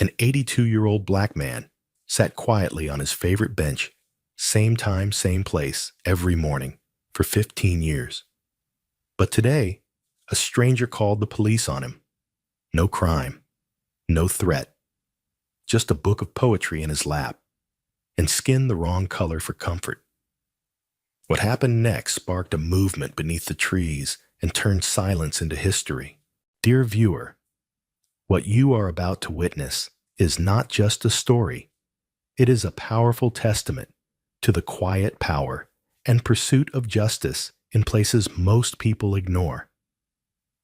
An 82-year-old black man sat quietly on his favorite bench, same time, same place, every morning, for 15 years. But today, a stranger called the police on him. No crime, no threat, just a book of poetry in his lap, and skin the wrong color for comfort. What happened next sparked a movement beneath the trees and turned silence into history. Dear viewer, what you are about to witness is not just a story. It is a powerful testament to the quiet power and pursuit of justice in places most people ignore.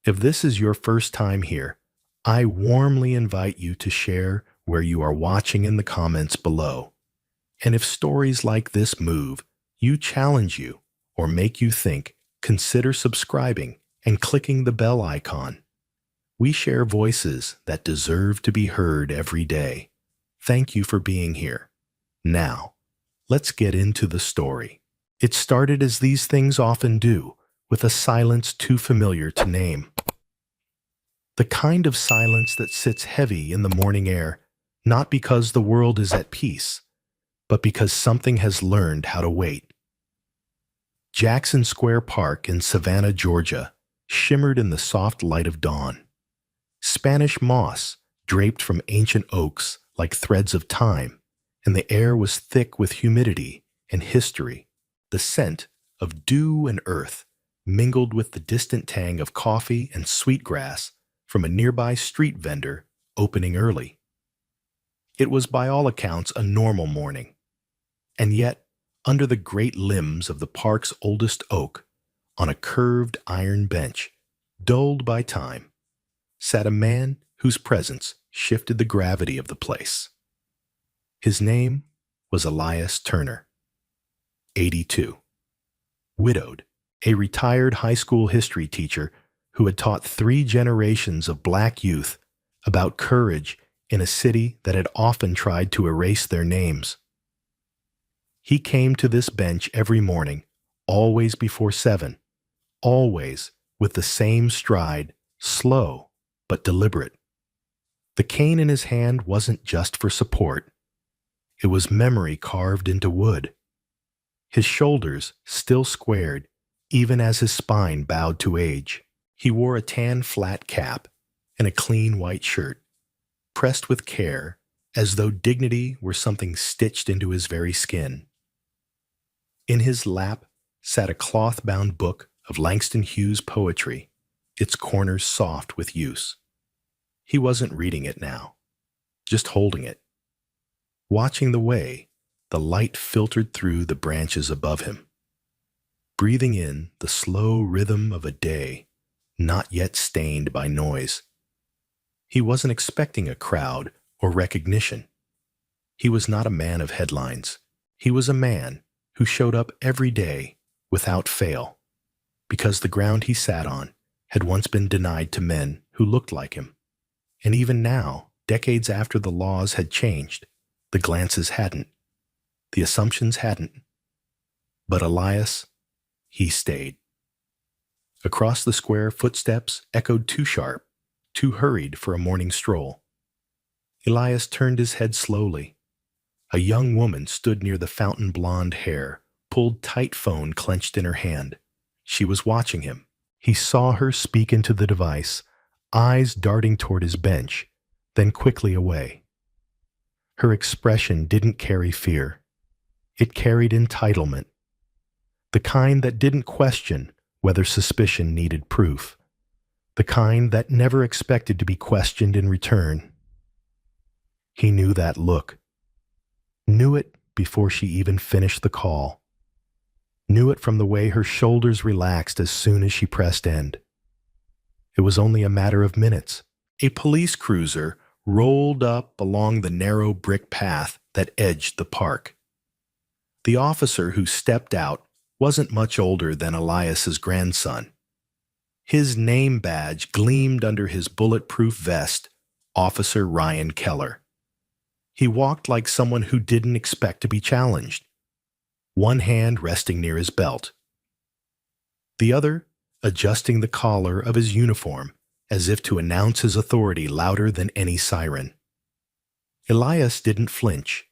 If this is your first time here, I warmly invite you to share where you are watching in the comments below. And if stories like this move you, challenge you, or make you think, consider subscribing and clicking the bell icon. We share voices that deserve to be heard every day. Thank you for being here. Now, let's get into the story. It started as these things often do, with a silence too familiar to name. The kind of silence that sits heavy in the morning air, not because the world is at peace, but because something has learned how to wait. Jackson Square Park in Savannah, Georgia, shimmered in the soft light of dawn. Spanish moss draped from ancient oaks like threads of time, and the air was thick with humidity and history. The scent of dew and earth mingled with the distant tang of coffee and sweetgrass from a nearby street vendor opening early. It was by all accounts a normal morning, and yet, under the great limbs of the park's oldest oak, on a curved iron bench, dulled by time, sat a man whose presence shifted the gravity of the place. His name was Elias Turner, 82. Widowed, a retired high school history teacher who had taught 3 generations of black youth about courage in a city that had often tried to erase their names. He came to this bench every morning, always before 7, always with the same stride, slow but deliberate. The cane in his hand wasn't just for support. It was memory carved into wood. His shoulders still squared, even as his spine bowed to age. He wore a tan flat cap and a clean white shirt, pressed with care as though dignity were something stitched into his very skin. In his lap sat a cloth-bound book of Langston Hughes poetry, its corners soft with use. He wasn't reading it now, just holding it. Watching the way the light filtered through the branches above him, breathing in the slow rhythm of a day not yet stained by noise. He wasn't expecting a crowd or recognition. He was not a man of headlines. He was a man who showed up every day without fail, because the ground he sat on had once been denied to men who looked like him. And even now, decades after the laws had changed, the glances hadn't, the assumptions hadn't. But Elias, he stayed. Across the square, footsteps echoed too sharp, too hurried for a morning stroll. Elias turned his head slowly. A young woman stood near the fountain blonde hair, pulled tight phone clenched in her hand. She was watching him. He saw her speak into the device, eyes darting toward his bench, then quickly away. Her expression didn't carry fear. It carried entitlement, the kind that didn't question whether suspicion needed proof, the kind that never expected to be questioned in return. He knew that look. Knew it before she even finished the call. Knew it from the way her shoulders relaxed as soon as she pressed end. It was only a matter of minutes. A police cruiser rolled up along the narrow brick path that edged the park. The officer who stepped out wasn't much older than Elias's grandson. His name badge gleamed under his bulletproof vest, Officer Ryan Keller. He walked like someone who didn't expect to be challenged, one hand resting near his belt, the other adjusting the collar of his uniform as if to announce his authority louder than any siren. Elias didn't flinch.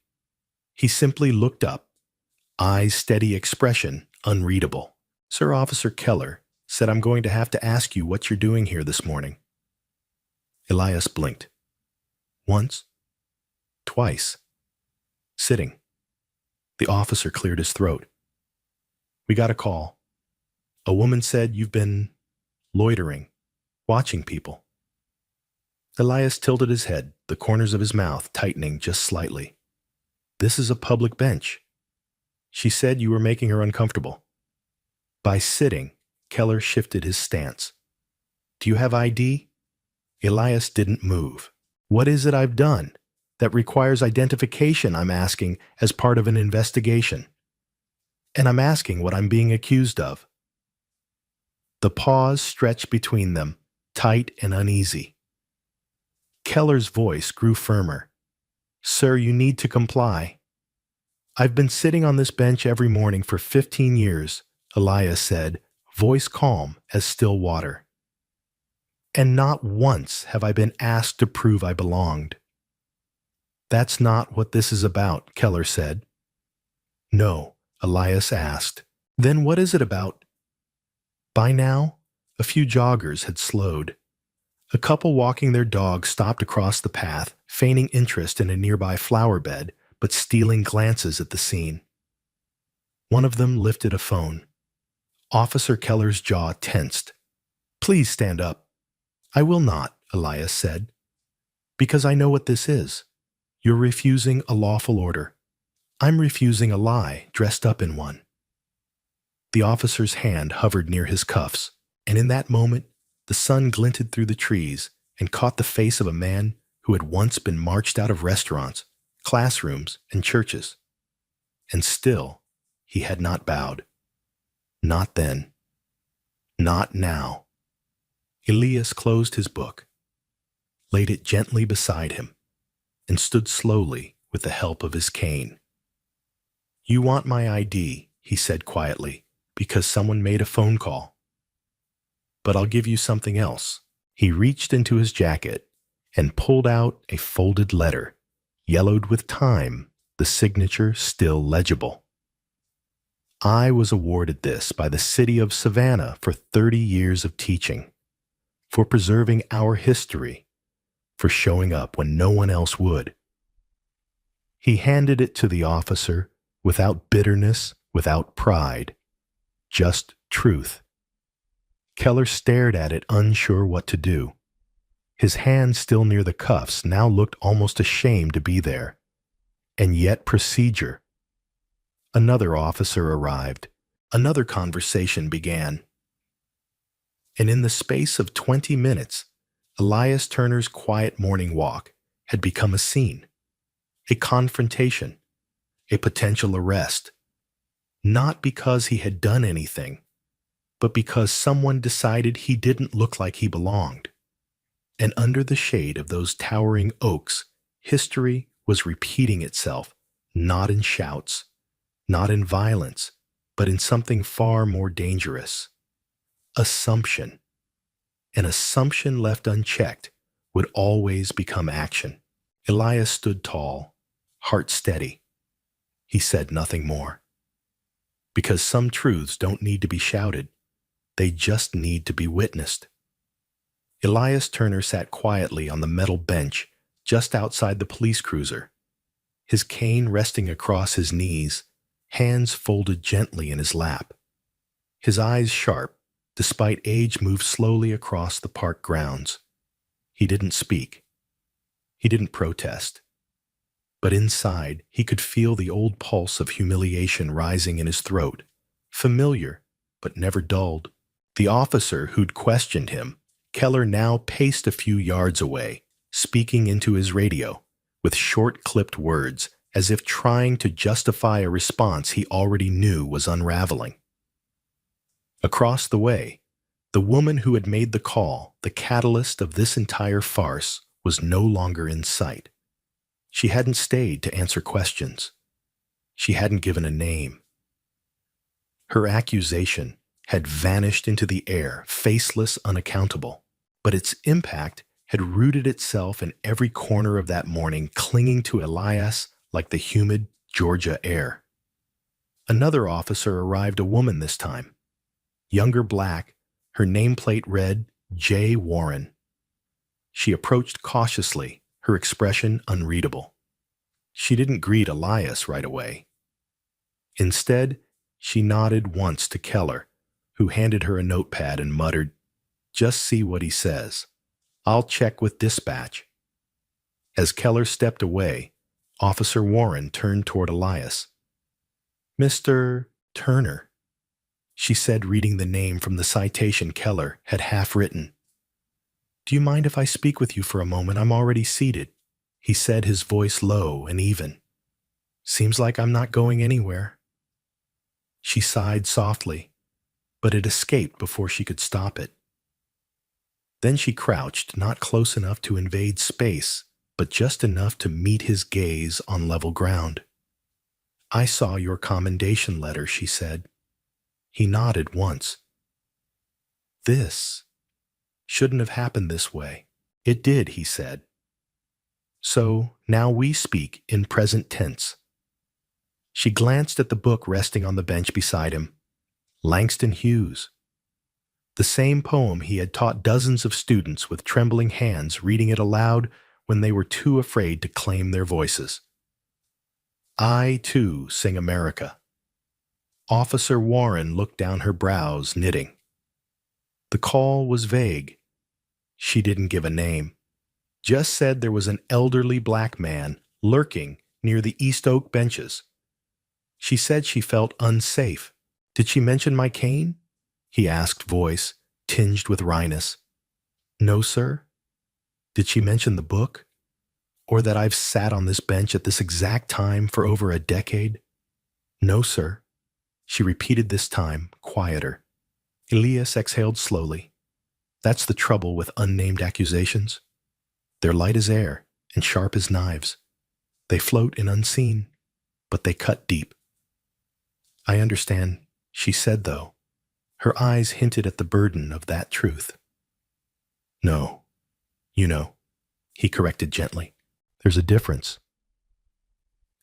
He simply looked up, eyes steady, expression unreadable. "Sir, Officer Keller said I'm going to have to ask you what you're doing here this morning." Elias blinked. "Once. Twice. Sitting." The officer cleared his throat. "We got a call. A woman said you've been loitering, watching people." Elias tilted his head, the corners of his mouth tightening just slightly. "This is a public bench. She said you were making her uncomfortable." By sitting, Keller shifted his stance. "Do you have ID?" Elias didn't move. "What is it I've done that requires identification, I'm asking, as part of an investigation? And I'm asking what I'm being accused of." The pause stretched between them, tight and uneasy. Keller's voice grew firmer. "Sir, you need to comply." "I've been sitting on this bench every morning for 15 years, Elias said, voice calm as still water. "And not once have I been asked to prove I belonged." "That's not what this is about," Keller said. "No," Elias asked. "Then what is it about?" By now, a few joggers had slowed. A couple walking their dog stopped across the path, feigning interest in a nearby flower bed, but stealing glances at the scene. One of them lifted a phone. Officer Keller's jaw tensed. "Please stand up." "I will not," Elias said, "because I know what this is. You're refusing a lawful order. I'm refusing a lie dressed up in one." The officer's hand hovered near his cuffs, and in that moment, the sun glinted through the trees and caught the face of a man who had once been marched out of restaurants, classrooms, and churches. And still, he had not bowed. Not then. Not now. Elias closed his book, laid it gently beside him, and stood slowly with the help of his cane. "You want my ID," he said quietly, "because someone made a phone call. But I'll give you something else." He reached into his jacket and pulled out a folded letter, yellowed with time, the signature still legible. "I was awarded this by the city of Savannah for 30 years of teaching, for preserving our history, for showing up when no one else would." He handed it to the officer without bitterness, without pride, just truth. Keller stared at it, unsure what to do. His hand still near the cuffs now looked almost ashamed to be there. And yet procedure. Another officer arrived. Another conversation began. And in the space of 20 minutes, Elias Turner's quiet morning walk had become a scene, a confrontation, a potential arrest. Not because he had done anything, but because someone decided he didn't look like he belonged. And under the shade of those towering oaks, history was repeating itself, not in shouts, not in violence, but in something far more dangerous. Assumption. An assumption left unchecked would always become action. Elias stood tall, heart steady. He said nothing more. Because some truths don't need to be shouted. They just need to be witnessed. Elias Turner sat quietly on the metal bench just outside the police cruiser, his cane resting across his knees, hands folded gently in his lap. His eyes sharp, despite age moved slowly across the park grounds. He didn't speak. He didn't protest. But inside, he could feel the old pulse of humiliation rising in his throat, familiar, but never dulled. The officer who'd questioned him, Keller, now paced a few yards away, speaking into his radio, with short clipped words, as if trying to justify a response he already knew was unraveling. Across the way, the woman who had made the call, the catalyst of this entire farce, was no longer in sight. She hadn't stayed to answer questions. She hadn't given a name. Her accusation had vanished into the air, faceless, unaccountable, but its impact had rooted itself in every corner of that morning, clinging to Elias like the humid Georgia air. Another officer arrived, a woman this time. Younger, black, her nameplate read J. Warren. She approached cautiously, her expression unreadable. She didn't greet Elias right away. Instead, she nodded once to Keller, who handed her a notepad and muttered, "Just see what he says. I'll check with dispatch." As Keller stepped away, Officer Warren turned toward Elias. "Mr. Turner," she said, reading the name from the citation Keller had half written. "Do you mind if I speak with you for a moment? I'm already seated," he said, his voice low and even. "Seems like I'm not going anywhere." She sighed softly, but it escaped before she could stop it. Then she crouched, not close enough to invade space, but just enough to meet his gaze on level ground. "I saw your commendation letter," she said. He nodded once. "This shouldn't have happened this way." "It did," he said. "So now we speak in present tense." She glanced at the book resting on the bench beside him. Langston Hughes. The same poem he had taught dozens of students with trembling hands, reading it aloud when they were too afraid to claim their voices. "I, too, sing America." Officer Warren looked down her brows, knitting. The call was vague. She didn't give a name, just said there was an elderly black man lurking near the East Oak benches. She said she felt unsafe. "Did she mention my cane?" he asked, voice tinged with wryness. "No, sir." "Did she mention the book? Or that I've sat on this bench at this exact time for over a decade?" "No, sir." She repeated this time, quieter. Elias exhaled slowly. That's the trouble with unnamed accusations. They're light as air and sharp as knives. They float in unseen, but they cut deep. "I understand," she said, though. Her eyes hinted at the burden of that truth. "No, you know," he corrected gently. "There's a difference.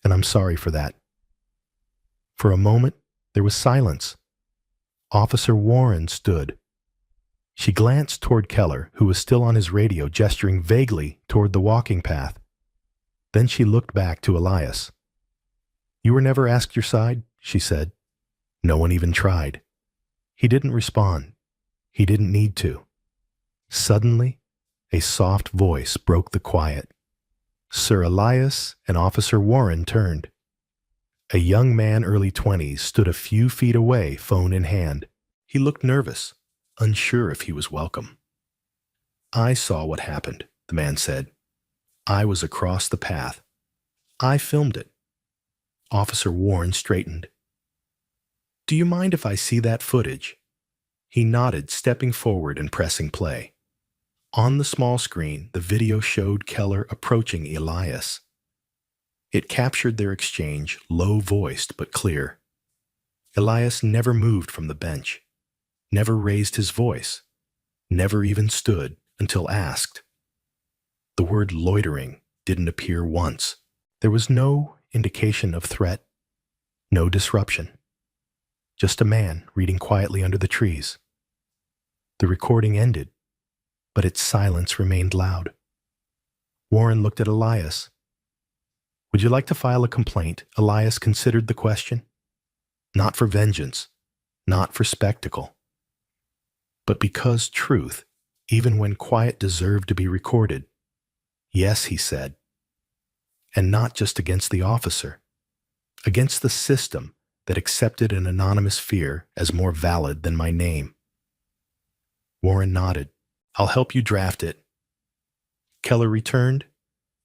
And I'm sorry for that." For a moment, there was silence. Officer Warren stood. She glanced toward Keller, who was still on his radio, gesturing vaguely toward the walking path. Then she looked back to Elias. "You were never asked your side?" she said. No one even tried. He didn't respond. He didn't need to. Suddenly, a soft voice broke the quiet. Sir Elias and Officer Warren turned. A young man, early 20s, stood a few feet away, phone in hand. He looked nervous, unsure if he was welcome. "I saw what happened," the man said. "I was across the path. I filmed it." Officer Warren straightened. "Do you mind if I see that footage?" He nodded, stepping forward and pressing play. On the small screen, the video showed Keller approaching Elias. It captured their exchange, low-voiced but clear. Elias never moved from the bench, never raised his voice, never even stood until asked. The word loitering didn't appear once. There was no indication of threat, no disruption. Just a man reading quietly under the trees. The recording ended, but its silence remained loud. Warren looked at Elias. "Would you like to file a complaint?" Elias considered the question. Not for vengeance, not for spectacle, but because truth, even when quiet, deserved to be recorded. "Yes," he said. And not just against the officer, against the system that accepted an anonymous fear as more valid than my name. Warren nodded. "I'll help you draft it." Keller returned,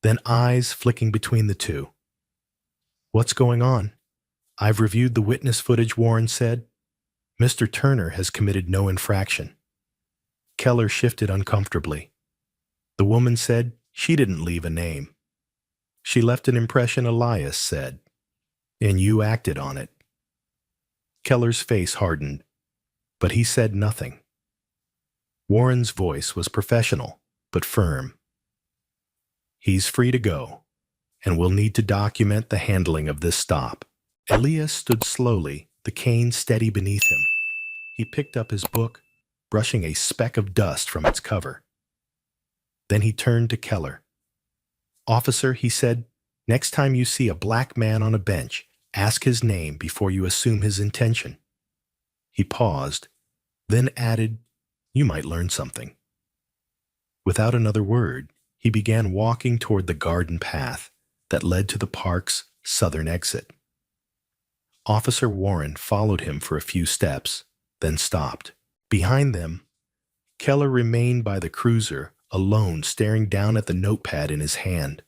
then eyes flicking between the two. "What's going on?" "I've reviewed the witness footage," Warren said. "Mr. Turner has committed no infraction." Keller shifted uncomfortably. The woman said she didn't leave a name. "She left an impression," Elias said, "and you acted on it." Keller's face hardened, but he said nothing. Warren's voice was professional, but firm. He's free to go, and we'll need to document the handling of this stop. Elias stood slowly, the cane steady beneath him. He picked up his book, brushing a speck of dust from its cover. Then he turned to Keller. "Officer," he said, "next time you see a black man on a bench, ask his name before you assume his intention." He paused, then added, "You might learn something." Without another word, he began walking toward the garden path that led to the park's southern exit. Officer Warren followed him for a few steps, then stopped. Behind them, Keller remained by the cruiser, alone, staring down at the notepad in his hand,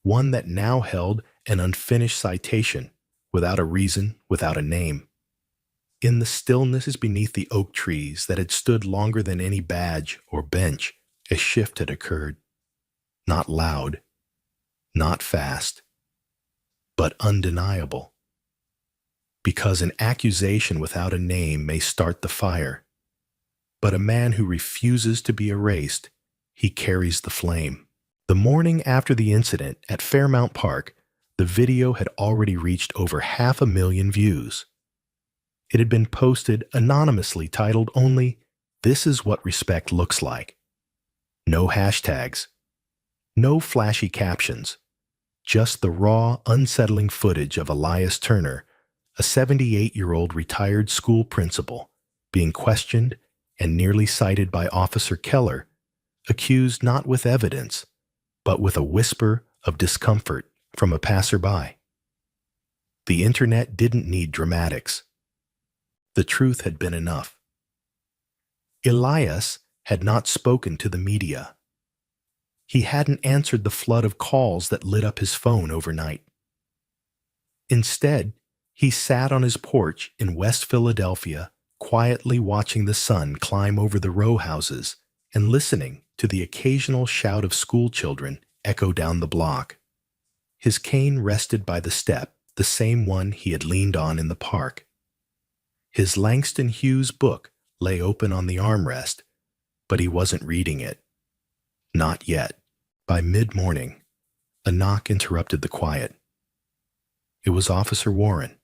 one that now held an unfinished citation, without a reason, without a name. In the stillness beneath the oak trees that had stood longer than any badge or bench, a shift had occurred. Not loud, not fast, but undeniable. Because an accusation without a name may start the fire, but a man who refuses to be erased, he carries the flame. The morning after the incident at Fairmount Park, the video had already reached over 500,000 views. It had been posted anonymously, titled only, "This is what respect looks like." No hashtags, no flashy captions, just the raw, unsettling footage of Elias Turner, a 78-year-old retired school principal, being questioned and nearly cited by Officer Keller, accused not with evidence, but with a whisper of discomfort from a passerby. The internet didn't need dramatics. The truth had been enough. Elias had not spoken to the media. He hadn't answered the flood of calls that lit up his phone overnight. Instead, he sat on his porch in West Philadelphia, quietly watching the sun climb over the row houses and listening to the occasional shout of school children echo down the block. His cane rested by the step, the same one he had leaned on in the park. His Langston Hughes book lay open on the armrest, but he wasn't reading it. Not yet. By mid-morning, a knock interrupted the quiet. It was Officer Warren.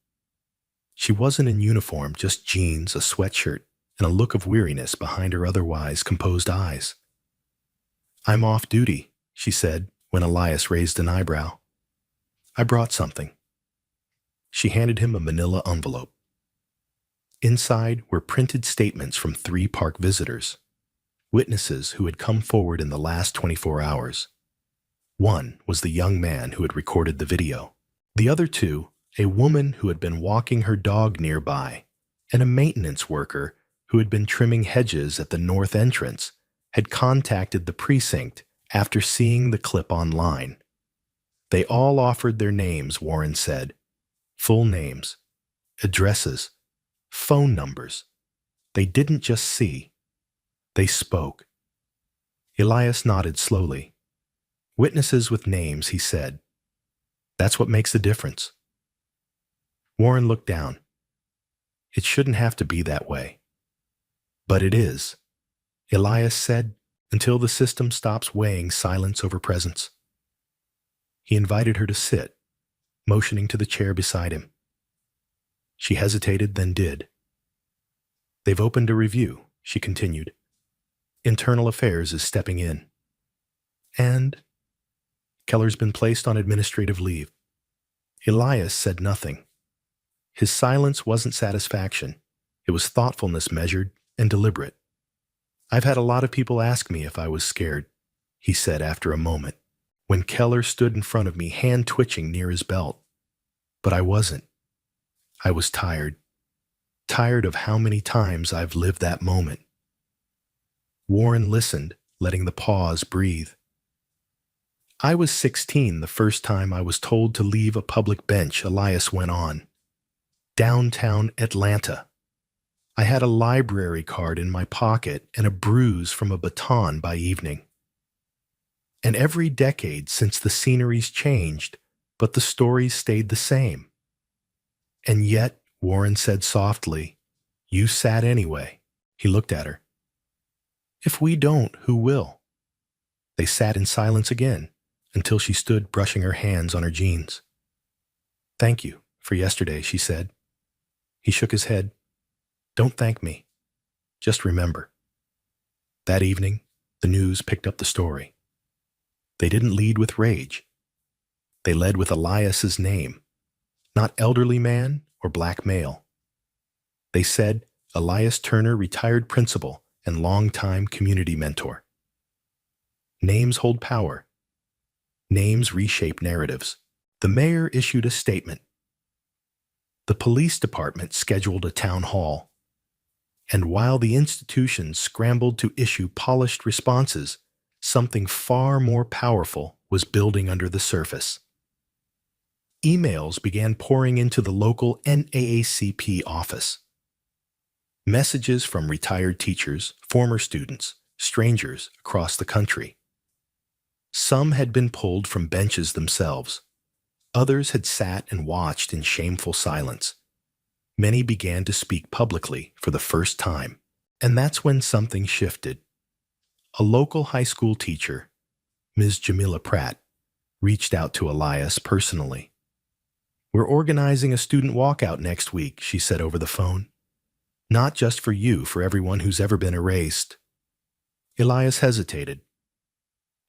She wasn't in uniform, just jeans, a sweatshirt, and a look of weariness behind her otherwise composed eyes. "I'm off duty," she said when Elias raised an eyebrow. "I brought something." She handed him a manila envelope. Inside were printed statements from 3 park visitors, witnesses who had come forward in the last 24 hours. One was the young man who had recorded the video. The other 2, a woman who had been walking her dog nearby, and a maintenance worker who had been trimming hedges at the north entrance, had contacted the precinct after seeing the clip online. They all offered their names, Warren said. Full names, addresses, phone numbers. They didn't just see. They spoke. Elias nodded slowly. "Witnesses with names," he said. "That's what makes the difference." Warren looked down. "It shouldn't have to be that way." "But it is," Elias said, "until the system stops weighing silence over presence." He invited her to sit, motioning to the chair beside him. She hesitated, then did. "They've opened a review," she continued. "Internal Affairs is stepping in. And Keller's been placed on administrative leave." Elias said nothing. His silence wasn't satisfaction. It was thoughtfulness measured and deliberate. "I've had a lot of people ask me if I was scared," he said after a moment, when Keller stood in front of me, hand twitching near his belt. "But I wasn't. I was tired. Tired of how many times I've lived that moment." Warren listened, letting the pause breathe. "I was 16 the first time I was told to leave a public bench," Elias went on. "Downtown Atlanta. I had a library card in my pocket and a bruise from a baton by evening. And every decade since, the scenery's changed, but the stories stayed the same. And yet," Warren said softly, "you sat anyway." He looked at her. "If we don't, who will?" They sat in silence again until she stood brushing her hands on her jeans. "Thank you for yesterday," she said. He shook his head. "Don't thank me. Just remember." That evening, the news picked up the story. They didn't lead with rage. They led with Elias's name, not elderly man or black male. They said Elias Turner, retired principal and longtime community mentor. Names hold power. Names reshape narratives. The mayor issued a statement. The police department scheduled a town hall. And while the institutions scrambled to issue polished responses, something far more powerful was building under the surface. Emails began pouring into the local NAACP office. Messages from retired teachers, former students, strangers across the country. Some had been pulled from benches themselves. Others had sat and watched in shameful silence. Many began to speak publicly for the first time, and that's when something shifted. A local high school teacher, Ms. Jamila Pratt, reached out to Elias personally. "We're organizing a student walkout next week," she said over the phone. "Not just for you, for everyone who's ever been erased." Elias hesitated.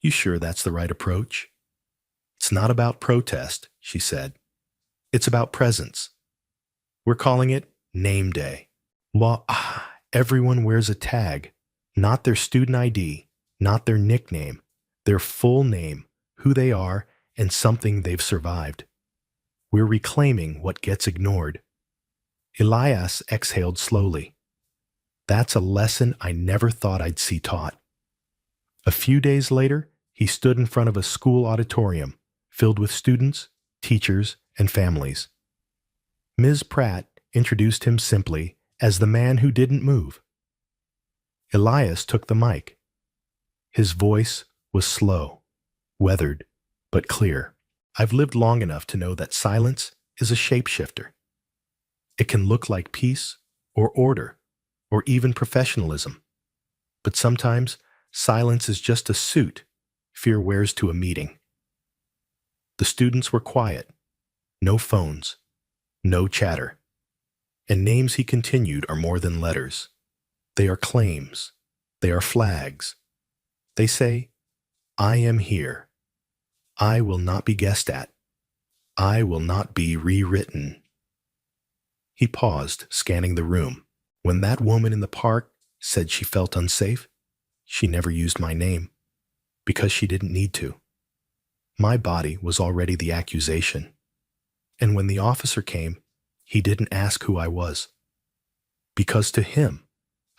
"You sure that's the right approach?" "It's not about protest," she said. "It's about presence. We're calling it Name Day." Everyone wears a tag, not their student ID, not their nickname, their full name, who they are, and something they've survived. We're reclaiming what gets ignored. Elias exhaled slowly. That's a lesson I never thought I'd see taught. A few days later, he stood in front of a school auditorium filled with students, teachers, and families. Ms. Pratt introduced him simply as the man who didn't move. Elias took the mic. His voice was slow, weathered, but clear. "I've lived long enough to know that silence is a shapeshifter. It can look like peace or order or even professionalism. But sometimes silence is just a suit fear wears to a meeting." The students were quiet. No phones. No chatter. And names, he continued, are more than letters. They are claims. They are flags. They say, "I am here. I will not be guessed at. I will not be rewritten." He paused, scanning the room. "When that woman in the park said she felt unsafe, she never used my name, because she didn't need to. My body was already the accusation. And when the officer came, he didn't ask who I was, because to him,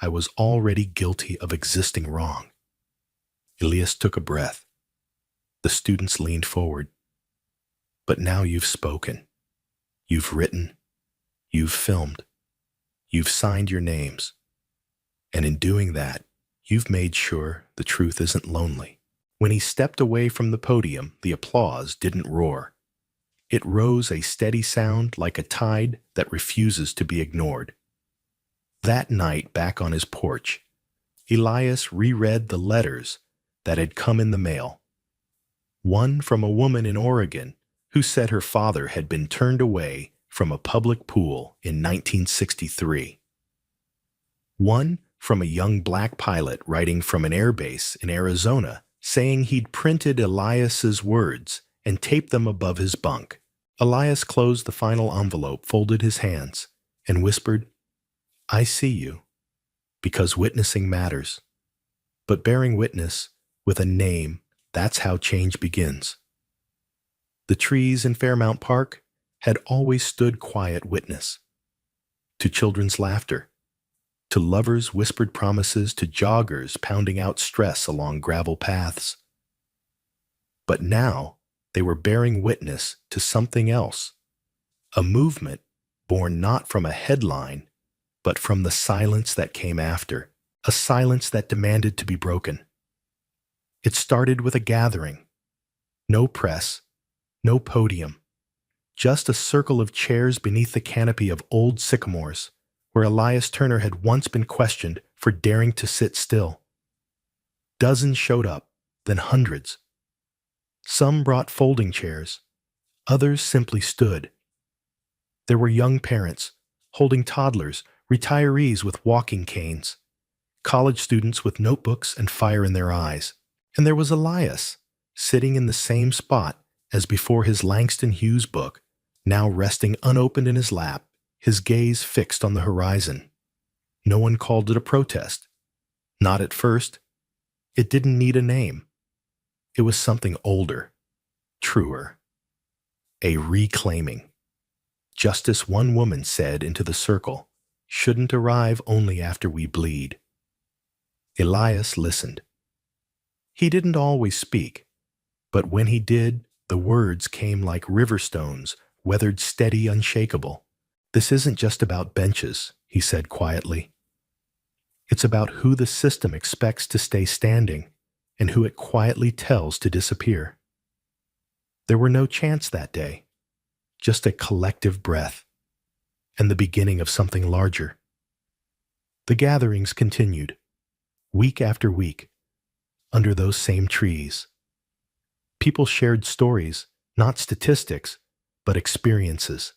I was already guilty of existing wrong." Elias took a breath. The students leaned forward. "But now you've spoken. You've written. You've filmed. You've signed your names. And in doing that, you've made sure the truth isn't lonely." When he stepped away from the podium, the applause didn't roar. It rose a steady sound like a tide that refuses to be ignored. That night, back on his porch, Elias reread the letters that had come in the mail. One from a woman in Oregon who said her father had been turned away from a public pool in 1963. One from a young black pilot writing from an airbase in Arizona saying he'd printed Elias's words and taped them above his bunk. Elias closed the final envelope, folded his hands, and whispered, "I see you, because witnessing matters. But bearing witness with a name, that's how change begins." The trees in Fairmount Park had always stood quiet witness to children's laughter, to lovers' whispered promises, to joggers pounding out stress along gravel paths. But now they were bearing witness to something else, a movement born not from a headline, but from the silence that came after, a silence that demanded to be broken. It started with a gathering. No press, no podium, just a circle of chairs beneath the canopy of old sycamores, where Elias Turner had once been questioned for daring to sit still. Dozens showed up, then hundreds. Some brought folding chairs, others simply stood. There were young parents holding toddlers, retirees with walking canes, college students with notebooks and fire in their eyes. And there was Elias, sitting in the same spot as before his Langston Hughes book, now resting unopened in his lap, his gaze fixed on the horizon. No one called it a protest. Not at first. It didn't need a name. It was something older, truer. A reclaiming. Justice one woman said into the circle shouldn't arrive only after we bleed. Elias listened. He didn't always speak, but when he did, the words came like river stones, weathered steady, unshakable. This isn't just about benches, he said quietly. It's about who the system expects to stay standing and who it quietly tells to disappear. There were no chants that day, just a collective breath and the beginning of something larger. The gatherings continued, week after week, under those same trees. People shared stories, not statistics, but experiences.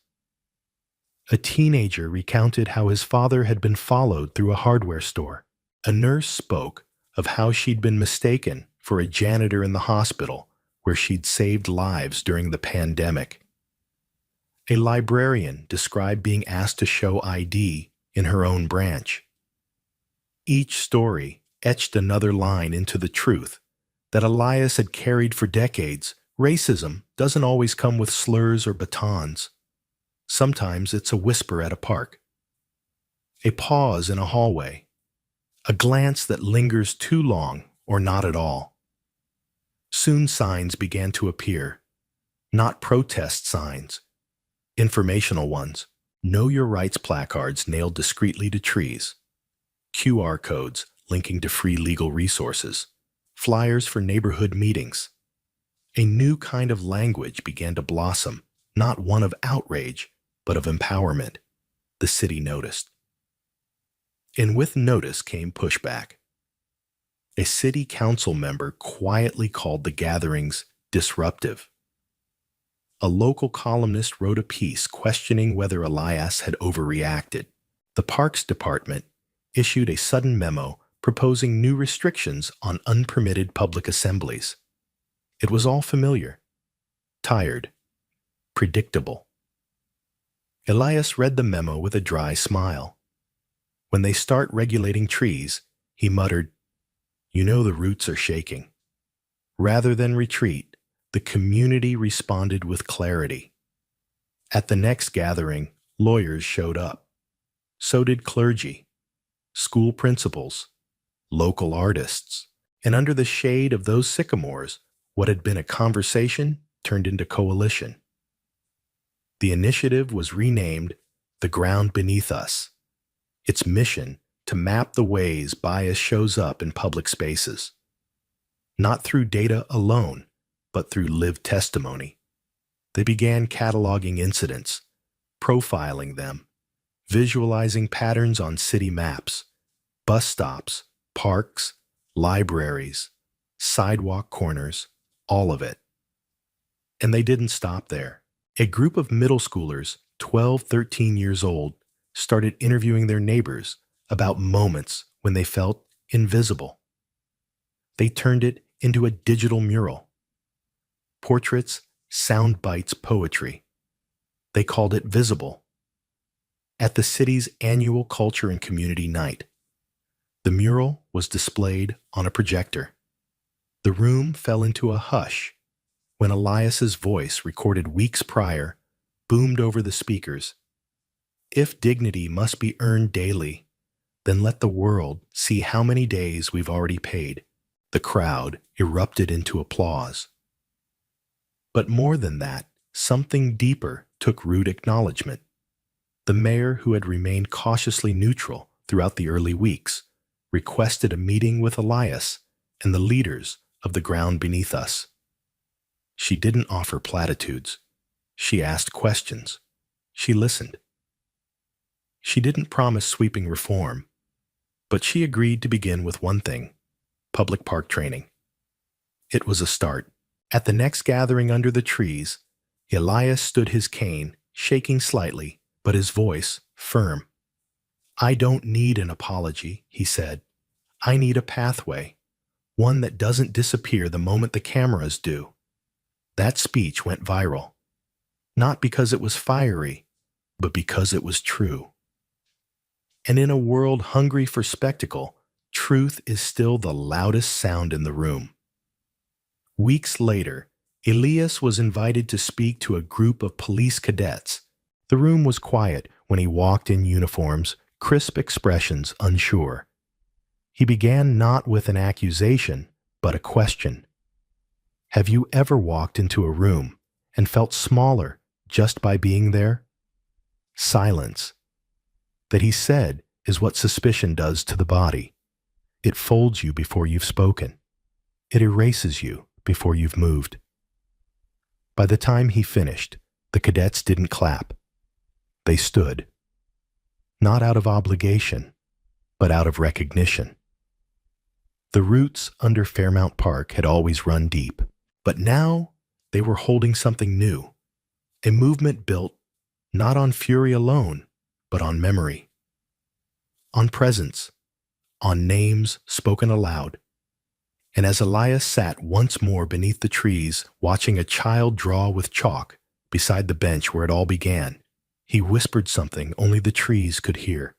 A teenager recounted how his father had been followed through a hardware store. A nurse spoke of how she'd been mistaken for a janitor in the hospital where she'd saved lives during the pandemic. A librarian described being asked to show ID in her own branch. Each story etched another line into the truth that Elias had carried for decades. Racism doesn't always come with slurs or batons. Sometimes it's a whisper at a park, a pause in a hallway, a glance that lingers too long or not at all. Soon signs began to appear, not protest signs, informational ones, Know Your Rights placards nailed discreetly to trees, QR codes linking to free legal resources, flyers for neighborhood meetings. A new kind of language began to blossom, not one of outrage, but of empowerment, the city noticed. And with notice came pushback. A city council member quietly called the gatherings disruptive. A local columnist wrote a piece questioning whether Elias had overreacted. The Parks Department issued a sudden memo proposing new restrictions on unpermitted public assemblies. It was all familiar, tired, predictable. Elias read the memo with a dry smile. When they start regulating trees, he muttered, "You know the roots are shaking." Rather than retreat, the community responded with clarity. At the next gathering, lawyers showed up. So did clergy, school principals, local artists, and under the shade of those sycamores, what had been a conversation turned into coalition. The initiative was renamed The Ground Beneath Us. Its mission to map the ways bias shows up in public spaces. Not through data alone, but through lived testimony. They began cataloging incidents, profiling them, visualizing patterns on city maps, bus stops, parks, libraries, sidewalk corners, all of it. And they didn't stop there. A group of middle schoolers, 12, 13 years old, started interviewing their neighbors about moments when they felt invisible. They turned it into a digital mural. Portraits, sound bites, poetry. They called it Visible. At the city's annual Culture and Community Night, the mural was displayed on a projector. The room fell into a hush when Elias's voice, recorded weeks prior, boomed over the speakers. If dignity must be earned daily, then let the world see how many days we've already paid. The crowd erupted into applause. But more than that, something deeper took root: acknowledgement. The mayor, who had remained cautiously neutral throughout the early weeks, requested a meeting with Elias and the leaders of the ground beneath us. She didn't offer platitudes. She asked questions. She listened. She didn't promise sweeping reform, but she agreed to begin with one thing: public park training. It was a start. At the next gathering under the trees, Elias stood his cane, shaking slightly, but his voice firm. "I don't need an apology," he said. "I need a pathway, one that doesn't disappear the moment the cameras do." That speech went viral, not because it was fiery, but because it was true. And in a world hungry for spectacle, truth is still the loudest sound in the room. Weeks later, Elias was invited to speak to a group of police cadets. The room was quiet when he walked in uniforms, crisp expressions unsure. He began not with an accusation, but a question. Have you ever walked into a room and felt smaller just by being there? Silence. That, he said, is what suspicion does to the body. It folds you before you've spoken. It erases you before you've moved. By the time he finished, the cadets didn't clap. They stood. Not out of obligation, but out of recognition. The roots under Fairmount Park had always run deep, but now they were holding something new, a movement built not on fury alone, but on memory, on presence, on names spoken aloud. And as Elias sat once more beneath the trees, watching a child draw with chalk beside the bench where it all began, he whispered something only the trees could hear.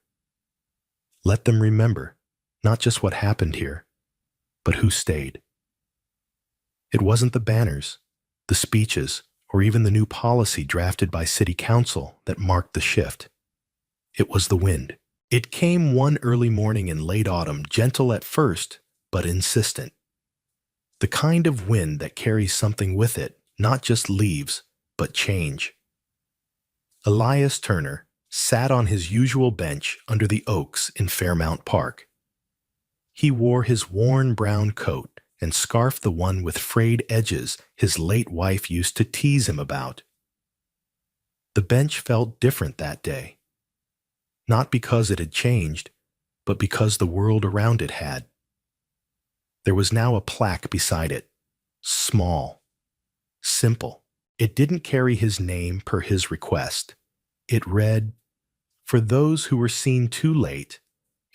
Let them remember not just what happened here, but who stayed. It wasn't the banners, the speeches, or even the new policy drafted by City Council that marked the shift. It was the wind. It came one early morning in late autumn, gentle at first, but insistent. The kind of wind that carries something with it, not just leaves, but change. Elias Turner sat on his usual bench under the oaks in Fairmount Park. He wore his worn brown coat and scarf, the one with frayed edges his late wife used to tease him about. The bench felt different that day. Not because it had changed, but because the world around it had. There was now a plaque beside it, small, simple. It didn't carry his name per his request. It read, "For those who were seen too late,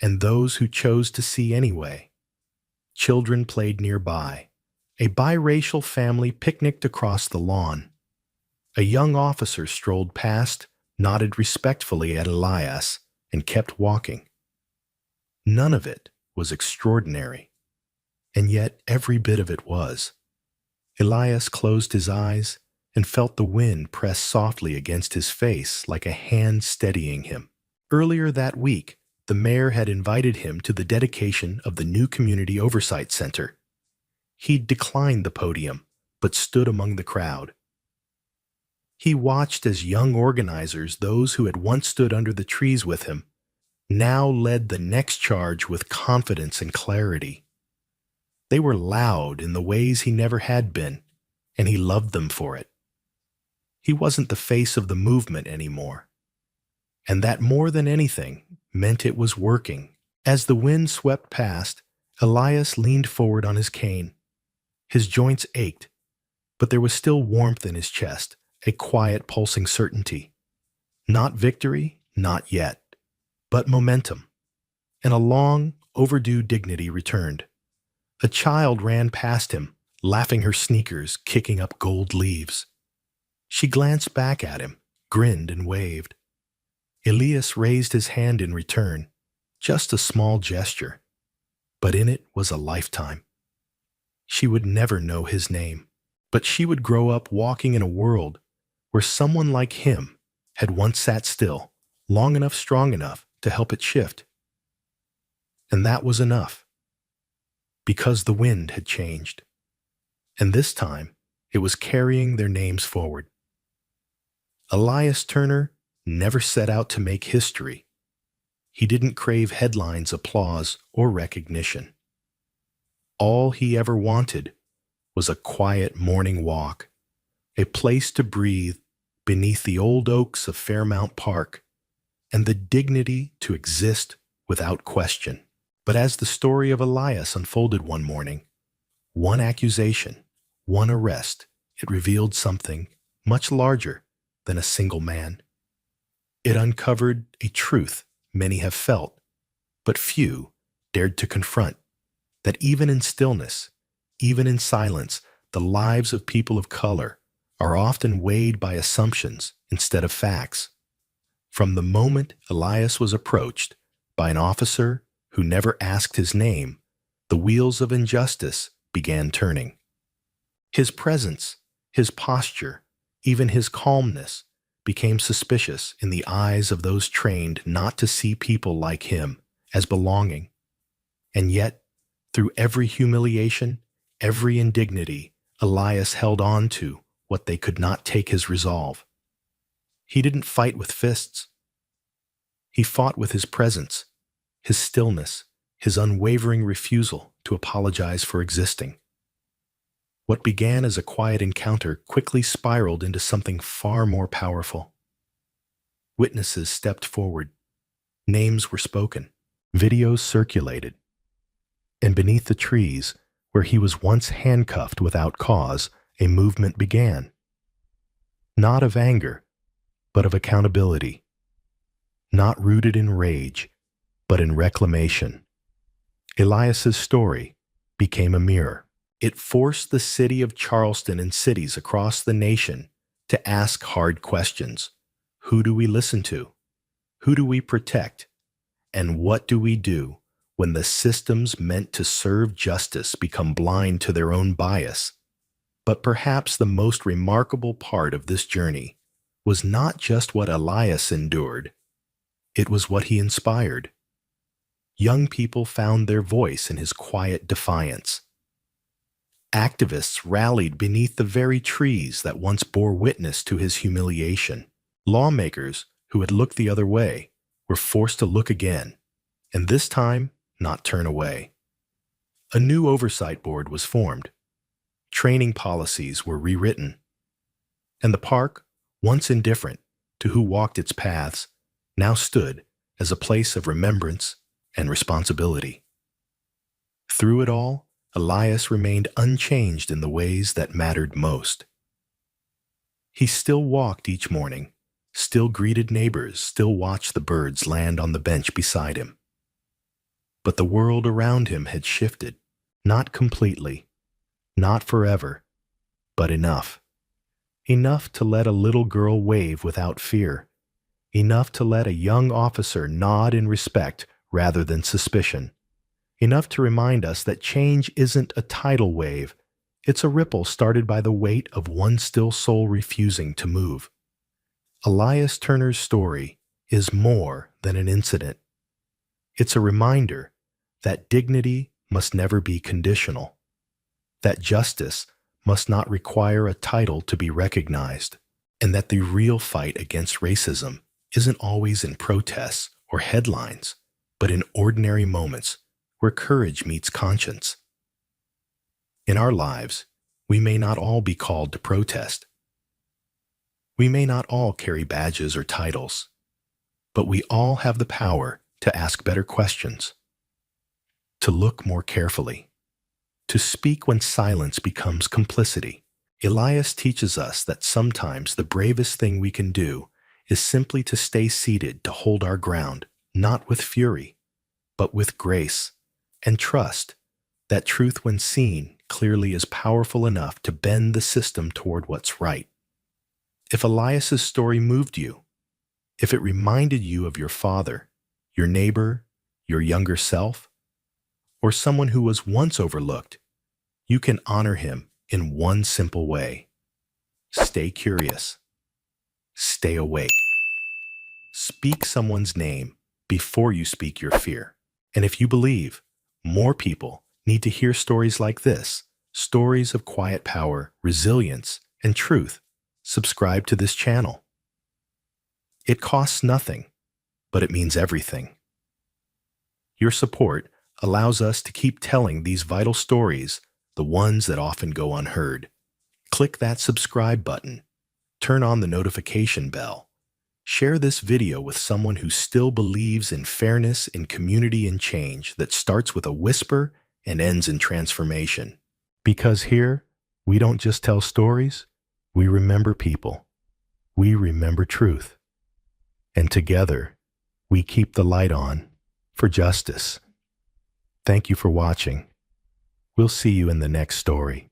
and those who chose to see anyway." Children played nearby. A biracial family picnicked across the lawn. A young officer strolled past, nodded respectfully at Elias, and kept walking. None of it was extraordinary, and yet every bit of it was. Elias closed his eyes and felt the wind press softly against his face like a hand steadying him. Earlier that week, the mayor had invited him to the dedication of the new Community Oversight Center. He'd declined the podium, but stood among the crowd. He watched as young organizers, those who had once stood under the trees with him, now led the next charge with confidence and clarity. They were loud in the ways he never had been, and he loved them for it. He wasn't the face of the movement anymore. And that, more than anything, meant it was working. As the wind swept past, Elias leaned forward on his cane. His joints ached, but there was still warmth in his chest, a quiet, pulsing certainty. Not victory, not yet, but momentum. And a long, overdue dignity returned. A child ran past him, laughing her sneakers, kicking up gold leaves. She glanced back at him, grinned and waved. Elias raised his hand in return, just a small gesture, but in it was a lifetime. She would never know his name, but she would grow up walking in a world where someone like him had once sat still, long enough, strong enough to help it shift. And that was enough, because the wind had changed. And this time, it was carrying their names forward. Elias Turner never set out to make history. He didn't crave headlines, applause, or recognition. All he ever wanted was a quiet morning walk, a place to breathe beneath the old oaks of Fairmount Park, and the dignity to exist without question. But as the story of Elias unfolded one morning, One accusation, one arrest, it revealed something much larger than a single man. It uncovered a truth many have felt, but few dared to confront, that even in stillness, even in silence, the lives of people of color are often weighed by assumptions instead of facts. From the moment Elias was approached by an officer who never asked his name, the wheels of injustice began turning. His presence, his posture, even his calmness became suspicious in the eyes of those trained not to see people like him as belonging. And yet, through every humiliation, every indignity, Elias held on to what they could not take his resolve. He didn't fight with fists. He fought with his presence, his stillness, his unwavering refusal to apologize for existing. What began as a quiet encounter quickly spiraled into something far more powerful. Witnesses stepped forward. Names were spoken. Videos circulated. And beneath the trees, where he was once handcuffed without cause, a movement began. Not of anger, but of accountability. Not rooted in rage, but in reclamation. Elias's story became a mirror. It forced the city of Charleston and cities across the nation to ask hard questions. Who do we listen to? Who do we protect? And what do we do when the systems meant to serve justice become blind to their own bias? But perhaps the most remarkable part of this journey was not just what Elias endured, it was what he inspired. Young people found their voice in his quiet defiance. Activists rallied beneath the very trees that once bore witness to his humiliation. Lawmakers who had looked the other way were forced to look again, and this time not turn away. A new oversight board was formed. Training policies were rewritten. And the park, once indifferent to who walked its paths, now stood as a place of remembrance and responsibility. Through it all, Elias remained unchanged in the ways that mattered most. He still walked each morning, still greeted neighbors, still watched the birds land on the bench beside him. But the world around him had shifted, not completely, not forever, but enough. Enough to let a little girl wave without fear. Enough to let a young officer nod in respect rather than suspicion. Enough to remind us that change isn't a tidal wave, it's a ripple started by the weight of one still soul refusing to move. Elias Turner's story is more than an incident. It's a reminder that dignity must never be conditional, that justice must not require a title to be recognized, and that the real fight against racism isn't always in protests or headlines, but in ordinary moments where courage meets conscience. In our lives, we may not all be called to protest. We may not all carry badges or titles, but we all have the power to ask better questions, to look more carefully, to speak when silence becomes complicity. Elias teaches us that sometimes the bravest thing we can do is simply to stay seated, to hold our ground, not with fury, but with grace, and trust that truth, when seen clearly, is powerful enough to bend the system toward what's right. If Elias's story moved you, if it reminded you of your father, your neighbor, your younger self, or someone who was once overlooked, you can honor him in one simple way. Stay curious. Stay awake. Speak someone's name before you speak your fear. And if you believe, more people need to hear stories like this, stories of quiet power, resilience, and truth. Subscribe to this channel. It costs nothing, but it means everything. Your support allows us to keep telling these vital stories, the ones that often go unheard. Click that subscribe button. Turn on the notification bell. Share this video with someone who still believes in fairness, in community, and change that starts with a whisper and ends in transformation. Because here, we don't just tell stories, we remember people. We remember truth. And together, we keep the light on for justice. Thank you for watching. We'll see you in the next story.